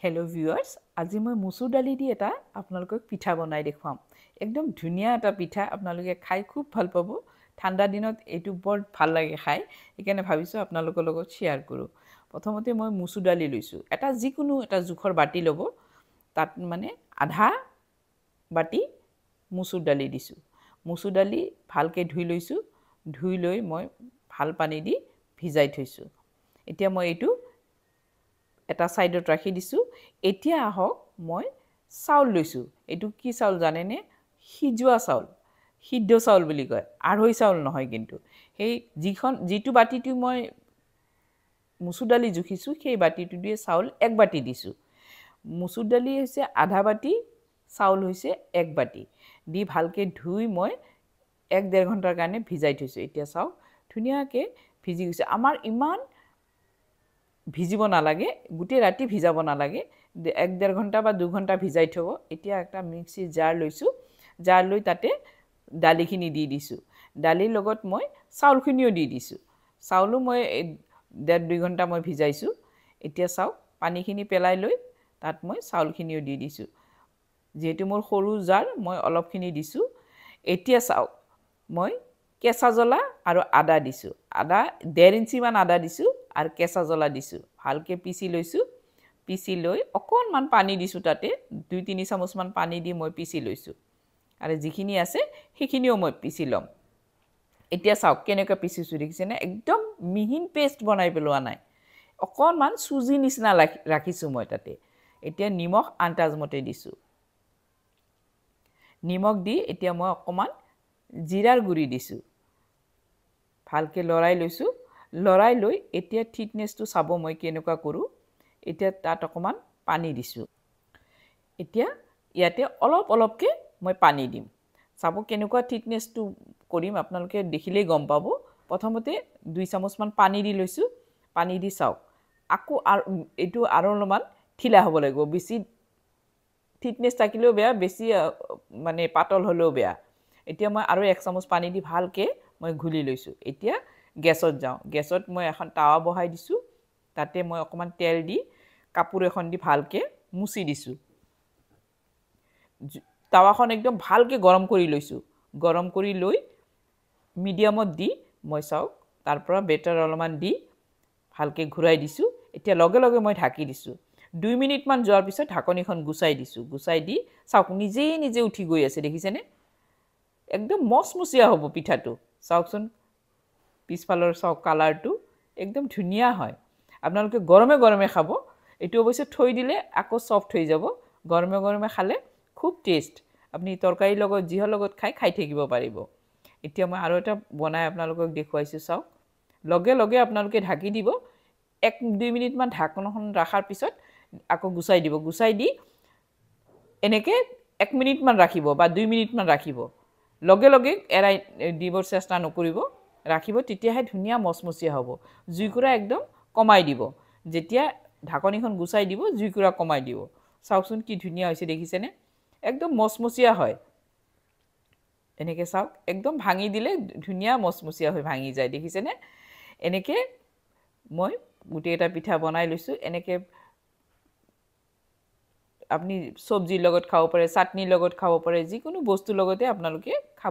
Hello viewers, আজি মই মসুৰ দালি দি এটা আপোনালোকক পিঠা বনাই দেখুৱাম। একদম ধুনিয়া এটা পিঠা আপোনালোকে খাই খুব ভাল পাব। ঠাণ্ডা দিনত এটো বৰ ভাল লাগে খাই। এখানে ভাবিছো আপোনালোকৰ লগত শেয়াৰ কৰো। প্ৰথমতে মই মসুৰ দালি লৈছো। এটা যিকোনো এটা জুখৰ বাটি লব। তাত মানে আধা বাটি মসুৰ দালি দিছো। মসুৰ দালি ভালকে ধুই লৈছো। ধুই লৈ মই ভাল পানী দি ভিজাই থৈছো। এতিয়া মই এটো এটা সাইডত ৰাখি দিছো। এতিয়া আহক মই চাউল লৈছো। এটো কি চাউল জানেনে? সিজোৱা চাউল। সিদ্ধ চাউল বুলি কয়। আঢ়ৈ চাউল নহয় কিন্তু। সেই যিটো বাটিটো মই মসুৰ দালি জুখিছো সেই বাটিটো দিয়ে চাউল এক বাটি দিছো। মসুৰ দালি হৈছে আধা বাটি, চাউল হৈছে এক বাটি। দি ভালকে ধুই মই 1-1.5 ঘণ্টাৰ কাৰণে ভিজাই থৈছো। এতিয়া চাওক ধুনিয়াকে ভিজি গৈছে। আমাৰ ইমান ভিজিব নালাগে, গোটেই ৰাতি ভিজাব নালাগে। 1-1.5 ঘণ্টা বা 2 ঘণ্টা ভিজাই থব। এতিয়া একটা মিক্সি জার লৈছো। জার লৈ তাতে দালিখিনি দি দিছো। দালিৰ লগত মই চাউলখিনিও দি দিছো। চাউলো মই 1.5-2 ঘণ্টা মই ভিজাইছো। এতিয়া চাওক পানীখিনি পেলাই লৈ তাত মই চাউলখিনিও দি দিছো। যেহেতু মোৰ সৰু জাৰ মই অলপখিনি দিছো। এতিয়া চাওক মই কেঁচা জ্বলা আৰু আদা দিছো। আদা 1.5 ইঞ্চি মান আদা দিছো আৰু কেঁচা জ্বলা দিছো। ভালকে পিছি লৈছো। পিছি লৈ অকনমান পানী দিছো তাতে 2-3 চামুচ মান পানী দি মই পিছি লৈছো। আৰু যিখিনি আছে সেইখিনিও মই পিছি লম। এতিয়া চাওক কেনেকৈ পিছিছো দেখিছেনে? একদম মিহিন পেষ্ট বনাই পেলোৱা নাই। অকনমান সুজি নিচিনা ৰাখিছো মই তাতে। এতিয়া নিমখ আন্দাজ মতে দিছো। নিমখ দি এতিয়া মই অকমান জিৰাৰ গুৰি দিছো। ভালকে লৰাই লৈছো। লৰাই লৈ এতিয়া থিকনেসটো চাব মই কেনেকুৱা কৰো। এতিয়া তাত অকমান পানী দিছো। এতিয়া ইয়াতে অলপকে মই পানী দিম। চাব কেনেকুৱা থিকনেসটো কৰিম আপোনালোকে দেখিলেই গম পাব। প্ৰথমতে 2 চামুচ মান পানী দি লৈছো। পানী দি চাওক। আকো এটো আৰু অলপমান ঠিলা হ'ব লাগিব। বেছি থিকনেস থাকিলেও বেয়া, বেছি মানে পাতল হলেও বেয়া। এতিয়া মই আৰু 1 চামুচ পানী দি ভালকে মই ঘুলি লৈছো। এতিয়া গেছত যাও। গেছত মই এখন তাৱা বহাই দিছো। তাতে মই অকমান তেল দি কাপোৰ এখন দি ভালকে মুছি দিছো। তাৱাখন একদম ভালকে গৰম কৰি লৈছো। গৰম কৰি লৈ মিডিয়ামত দি মই চাওক তাৰ পৰা বেটাৰ অলপমান দি ভালকে ঘুৰাই দিছো। এতিয়া লগে লগে মই ঢাকি দিছো। 2 মিনিট মান যোৱাৰ পিছত ঢাকনিখন গুছাই দিছো। গুছাই দি চাওক নিজে উঠি গৈ আছে দেখিছেনে? একদম মচমচিয়া হ'ব পিঠাটো। চাওকচোন পিছফালৰ চাওক কালাৰটো একদম ধুনিয়া হয়। আপোনালোকে গৰমে গৰমে খাব। এটো অৱশ্যে থৈ দিলে আকৌ সফট হৈ যাব। গৰমে গৰমে খালে খুব টেষ্ট। আপুনি তৰকাৰীৰ লগত জিহৰ লগত খাই থাকিব পাৰিব। এতিয়া মই আৰু এটা বনাই আপোনালোকক দেখুৱাইছো চাওক। লগে লগে আপোনালোকে ঢাকি দিব। 1-2 মিনিট মান ঢাকনখন ৰাখাৰ পিছত আকৌ গুছাই দিব। গুছাই দি এনেকে 1 মিনিট মান ৰাখিব বা 2 মিনিট মান ৰাখিব। লগে লগে এৰাই দিবৰ চেষ্টা নকৰিব। ৰাখিব তেতিয়াহে ধুনিয়া মচমচিয়া হ'ব। জুইকুৰা একদম কমাই দিব। যেতিয়া ঢাকনিখন গুছাই দিব জুইকুৰা কমাই দিব। চাওকচোন কি ধুনিয়া হৈছে দেখিছেনে? একদম মচমচিয়া হয়। এনেকে চাওক একদম ভাঙি দিলে ধুনিয়া মচমচিয়া হৈ ভাঙি যায় দেখিছেনে? এনেকে মই গোটেই এটা পিঠা বনাই লৈছো। এনেকে আপনি সবজিৰ লগত খাব পাৰে, চাটনিৰ লগত খাব পাৰে, যিকোনো বস্তুৰ লগতে আপোনালোকে খাব